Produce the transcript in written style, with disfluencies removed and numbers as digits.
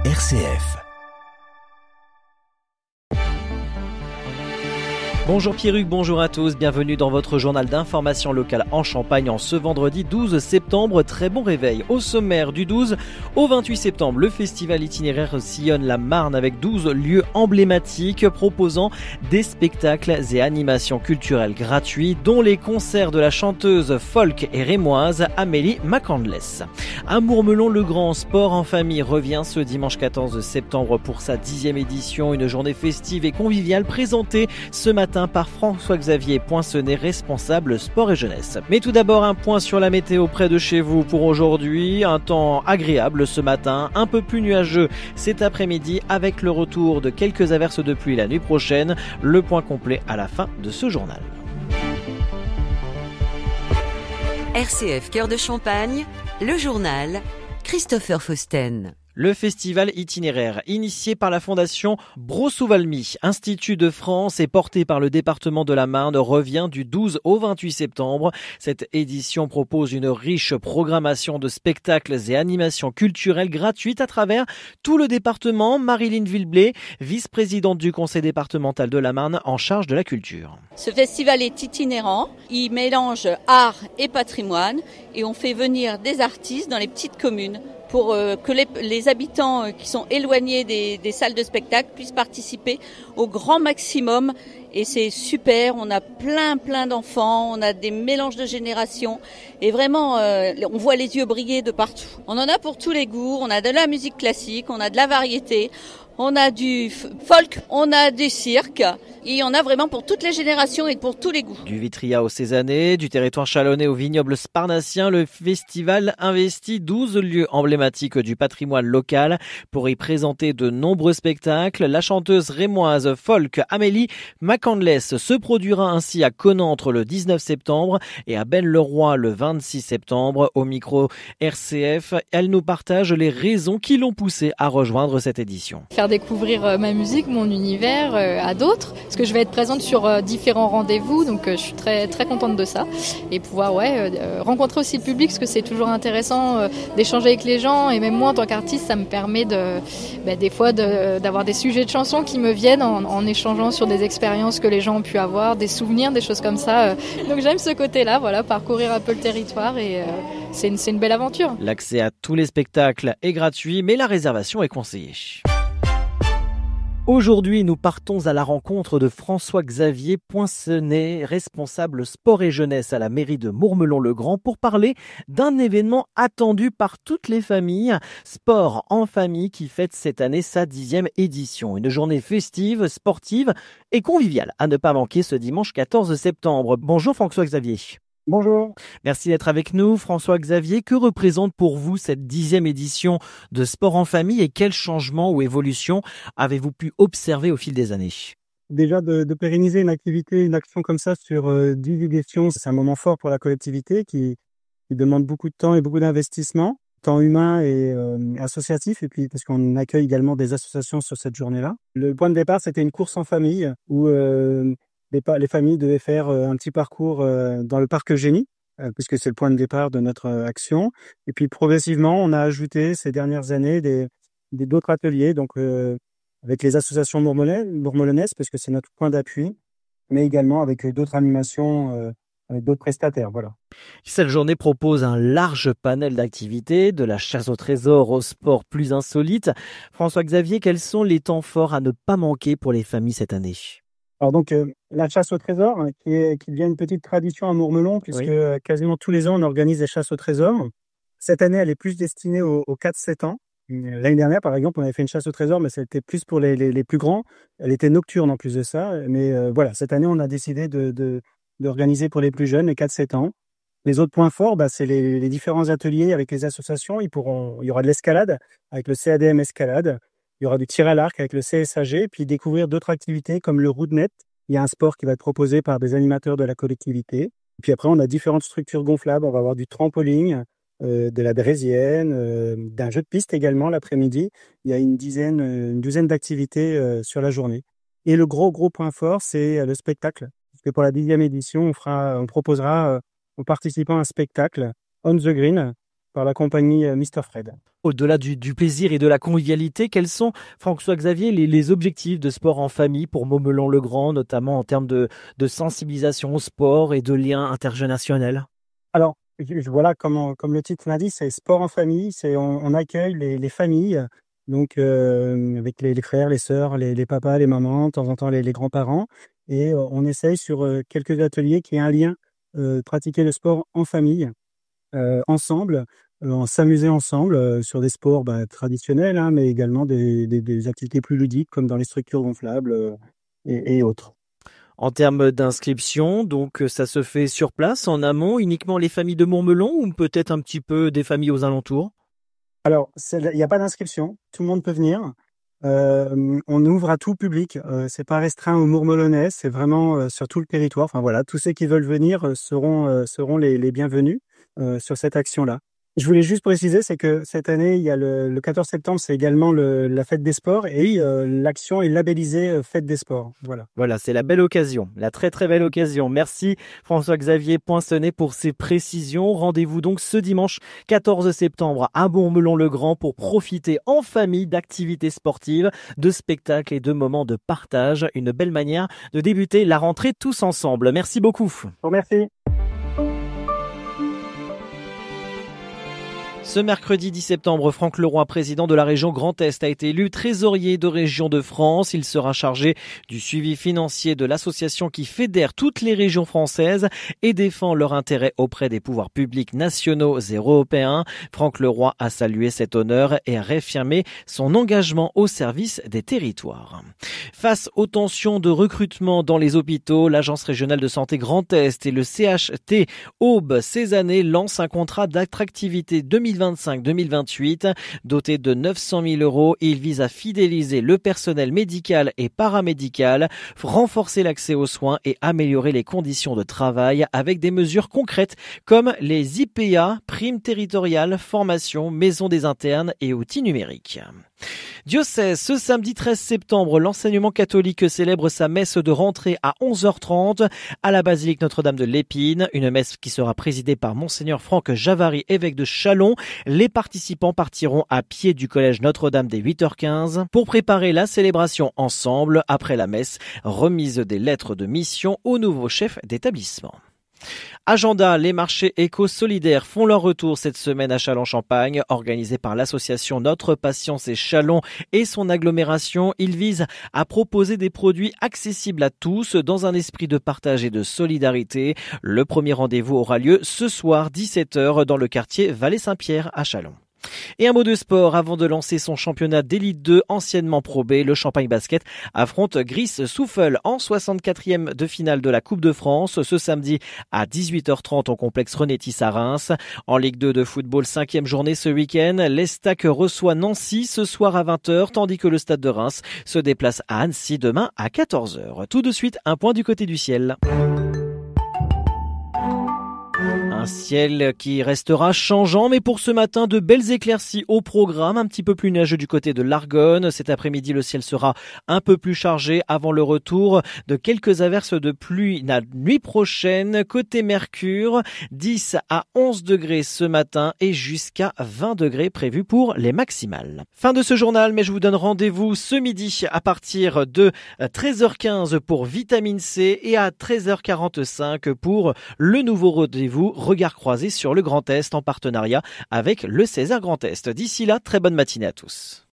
RCF. Bonjour Pierruc, bonjour à tous, bienvenue dans votre journal d'information locale en Champagne en ce vendredi 12 septembre. Très bon réveil. Au sommaire du 12 au 28 septembre, le festival itinéraire sillonne la Marne avec 12 lieux emblématiques proposant des spectacles et animations culturelles gratuits, dont les concerts de la chanteuse folk et rémoise Amélie McCandless. À Mourmelon-le-Grand, sport en famille revient ce dimanche 14 septembre pour sa 10e édition, une journée festive et conviviale présentée ce matin par François-Xavier Poinçonnet, responsable sport et jeunesse. Mais tout d'abord, un point sur la météo près de chez vous pour aujourd'hui. Un temps agréable ce matin, un peu plus nuageux cet après-midi avec le retour de quelques averses de pluie la nuit prochaine. Le point complet à la fin de ce journal. RCF Cœur de Champagne, le journal Christopher Fausten. Le festival itinéraire, initié par la fondation Brossovalmy, Institut de France et porté par le département de la Marne, revient du 12 au 28 septembre. Cette édition propose une riche programmation de spectacles et animations culturelles gratuites à travers tout le département. Marilyn Villeblé, vice-présidente du conseil départemental de la Marne en charge de la culture. Ce festival est itinérant, il mélange art et patrimoine et on fait venir des artistes dans les petites communes pour que les habitants qui sont éloignés des salles de spectacle puissent participer au grand maximum. Et c'est super, on a plein d'enfants, on a des mélanges de générations et vraiment on voit les yeux briller de partout. On en a pour tous les goûts, on a de la musique classique, on a de la variété, on a du folk, on a du cirque et on a vraiment pour toutes les générations et pour tous les goûts. Du Vitria au Cézanne, du territoire chalonnais au vignoble sparnacien, le festival investit 12 lieux emblématiques du patrimoine local pour y présenter de nombreux spectacles. La chanteuse rémoise folk Amélie McCandless se produira ainsi à Connantre le 19 septembre et à Belle-le-Roi le 26 septembre. Au micro RCF, elle nous partage les raisons qui l'ont poussée à rejoindre cette édition. Faire découvrir ma musique, mon univers à d'autres, parce que je vais être présente sur différents rendez-vous, donc je suis très contente de ça. Et pouvoir rencontrer aussi le public, parce que c'est toujours intéressant d'échanger avec les gens, et même moi en tant qu'artiste, ça me permet des fois d'avoir des sujets de chansons qui me viennent en échangeant sur des expériences que les gens ont pu avoir, des souvenirs, des choses comme ça. Donc j'aime ce côté-là, parcourir un peu le territoire et c'est une belle aventure. L'accès à tous les spectacles est gratuit, mais la réservation est conseillée. Aujourd'hui, nous partons à la rencontre de François-Xavier Poinçonnet, responsable sport et jeunesse à la mairie de Mourmelon-le-Grand, pour parler d'un événement attendu par toutes les familles, Sport en famille, qui fête cette année sa 10e édition. Une journée festive, sportive et conviviale à ne pas manquer ce dimanche 14 septembre. Bonjour François-Xavier. Bonjour. Merci d'être avec nous. François-Xavier, que représente pour vous cette 10e édition de Sport en famille et quels changements ou évolutions avez-vous pu observer au fil des années ? Déjà de pérenniser une activité, une action comme ça sur 10 éditions, c'est un moment fort pour la collectivité qui demande beaucoup de temps et beaucoup d'investissement, temps humain et associatif, et puis parce qu'on accueille également des associations sur cette journée-là. Le point de départ, c'était une course en famille où les familles devaient faire un petit parcours dans le parc Eugénie, puisque c'est le point de départ de notre action. Et puis progressivement, on a ajouté ces dernières années d'autres ateliers, donc avec les associations mourmelonnaises, parce que c'est notre point d'appui, mais également avec d'autres animations, avec d'autres prestataires. Voilà. Cette journée propose un large panel d'activités, de la chasse au trésor au sport plus insolite. François-Xavier, quels sont les temps forts à ne pas manquer pour les familles cette année ? Alors donc la chasse au trésor qui devient une petite tradition à Mourmelon, puisque quasiment tous les ans on organise des chasses au trésor. Cette année elle est plus destinée aux 4-7 ans. L'année dernière par exemple on avait fait une chasse au trésor, mais c'était plus pour les plus grands. Elle était nocturne en plus de ça, mais cette année on a décidé d'organiser pour les plus jeunes, les 4-7 ans. Les autres points forts, c'est les différents ateliers avec les associations. Il y aura de l'escalade avec le CADM Escalade. Il y aura du tir à l'arc avec le CSAG, puis découvrir d'autres activités comme le roue-de-net. Il y a un sport qui va être proposé par des animateurs de la collectivité. Et puis après, on a différentes structures gonflables. On va avoir du trampoline, de la draisienne, d'un jeu de piste également l'après-midi. Il y a une douzaine d'activités sur la journée. Et le gros point fort, c'est le spectacle. Parce que pour la 10e édition, on proposera aux participants un spectacle on the green, par la compagnie Mr. Fred. Au-delà du plaisir et de la convivialité, quels sont, François-Xavier, les objectifs de sport en famille pour Montmelon-le-Grand, notamment en termes de sensibilisation au sport et de liens intergénérationnels? Alors, voilà, comme le titre l'indique, c'est sport en famille. On accueille les familles, donc avec les frères, les sœurs, les papas, les mamans, de temps en temps les grands-parents. Et on essaye sur quelques ateliers qu'il y ait un lien, pratiquer le sport en famille, ensemble, s'amuser ensemble sur des sports traditionnels, hein, mais également des activités plus ludiques comme dans les structures gonflables et autres. En termes d'inscription, donc ça se fait sur place, en amont, uniquement les familles de Montmelon ou peut-être un petit peu des familles aux alentours? Alors, il n'y a pas d'inscription, tout le monde peut venir. On ouvre à tout public, c'est pas restreint aux Mourmelonnais, c'est vraiment sur tout le territoire. Enfin voilà, tous ceux qui veulent venir seront les bienvenus sur cette action-là. Je voulais juste préciser, c'est que cette année, il y a le 14 septembre, c'est également la fête des sports et l'action est labellisée fête des sports. Voilà, c'est la belle occasion, la très très belle occasion. Merci François-Xavier Poinçonnet pour ces précisions. Rendez-vous donc ce dimanche 14 septembre à Montmelon-le-Grand pour profiter en famille d'activités sportives, de spectacles et de moments de partage. Une belle manière de débuter la rentrée tous ensemble. Merci beaucoup. Merci. Ce mercredi 10 septembre, Franck Leroy, président de la région Grand Est, a été élu trésorier de Région de France. Il sera chargé du suivi financier de l'association qui fédère toutes les régions françaises et défend leur intérêt auprès des pouvoirs publics nationaux et européens. Franck Leroy a salué cet honneur et a réaffirmé son engagement au service des territoires. Face aux tensions de recrutement dans les hôpitaux, l'Agence régionale de santé Grand Est et le CHT Aube Cézanne lancent un contrat d'attractivité 2025-2028. Doté de 900 000 €, il vise à fidéliser le personnel médical et paramédical, renforcer l'accès aux soins et améliorer les conditions de travail avec des mesures concrètes comme les IPA, primes territoriales, formation, maison des internes et outils numériques. Diocèse, ce samedi 13 septembre, l'enseignement catholique célèbre sa messe de rentrée à 11h30 à la basilique Notre-Dame de l'Épine, une messe qui sera présidée par Monseigneur Franck Javary, évêque de Châlons. Les participants partiront à pied du collège Notre-Dame dès 8h15 pour préparer la célébration ensemble. Après la messe, remise des lettres de mission au nouveau chef d'établissement. Agenda, les marchés éco-solidaires font leur retour cette semaine à Châlons-Champagne. Organisé par l'association Notre Patience et Châlons et son agglomération, ils visent à proposer des produits accessibles à tous dans un esprit de partage et de solidarité. Le premier rendez-vous aura lieu ce soir 17h dans le quartier Vallée-Saint-Pierre à Châlons. Et un mot de sport avant de lancer son championnat d'élite 2 anciennement Pro B. Le Champagne Basket affronte Gris-Souffel en 64e de finale de la Coupe de France ce samedi à 18h30 au complexe Renétis à Reims. En Ligue 2 de football, 5e journée ce week-end, l'Estac reçoit Nancy ce soir à 20h tandis que le Stade de Reims se déplace à Annecy demain à 14h. Tout de suite, un point du côté du ciel. Un ciel qui restera changeant, mais pour ce matin, de belles éclaircies au programme, un petit peu plus nuageux du côté de l'Argonne. Cet après-midi, le ciel sera un peu plus chargé avant le retour de quelques averses de pluie la nuit prochaine. Côté Mercure, 10 à 11 degrés ce matin et jusqu'à 20 degrés prévus pour les maximales. Fin de ce journal, mais je vous donne rendez-vous ce midi à partir de 13h15 pour Vitamine C et à 13h45 pour le nouveau rendez-vous Regard croisé sur le Grand Est en partenariat avec le César Grand Est. D'ici là, très bonne matinée à tous.